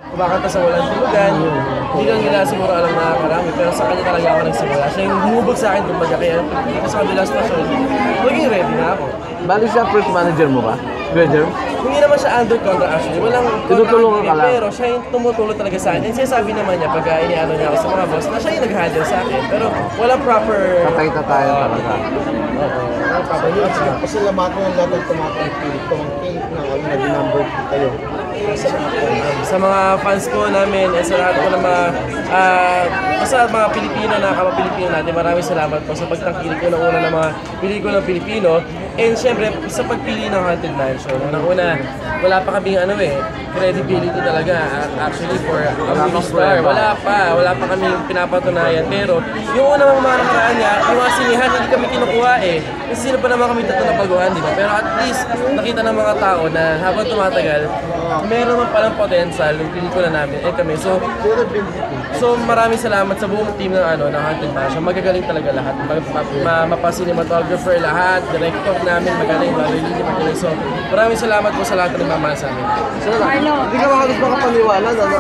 kumakanta sa walang tulugan. Hindi lang nila siguro alam na karami, pero sa kanya talaga ako nagsimula. Siya yung humubog sa akin kumbaga, kaya dito sa kabilang stasyon, maging ready na ako. Bali siya first manager mo ba? Grader? Hindi naman siya under contract actually, walang Tinutulungan ka lang. pero siya yung tumutulong talaga sa akin. And sinasabi naman niya pag iniano niya ako sa mga boss na siya yung nag-handle sa akin, pero walang proper... Tatay-tatayan talaga. Walang proper Pasalamatan ng lahat ng tumatangkilik ko ang king na wala na number kayo. sa mga fans ko namin, sa lahat ko na basta mga Pilipino na kapag-Pilipino natin, maraming salamat po sa pagtangkilik ko ng una ng mga pelikulang Pilipino. And syempre, sa pagpili ng Haunted Mansion, nung una, wala pa kaming credibility talaga actually for a movie star. Wala pa kaming pinapatunayan. Pero yung unang mga nakaraan niya, yung mga sinihan, hindi kami kinukuha Kasi sino pa naman kami tatapaguhan, di ba? Pero at least, nakita ng mga tao na habang tumatagal, meron man palang potential yung pelikula namin, kami. So maraming salamat sa buong team ng Haunted Mansion. Magagaling talaga lahat. Mapa-cinematographer lahat, director namin magaling, Marilyn magaling. So maraming salamat po sa lahat ng nagmamahal sa amin. Hindi ka makapaniwala na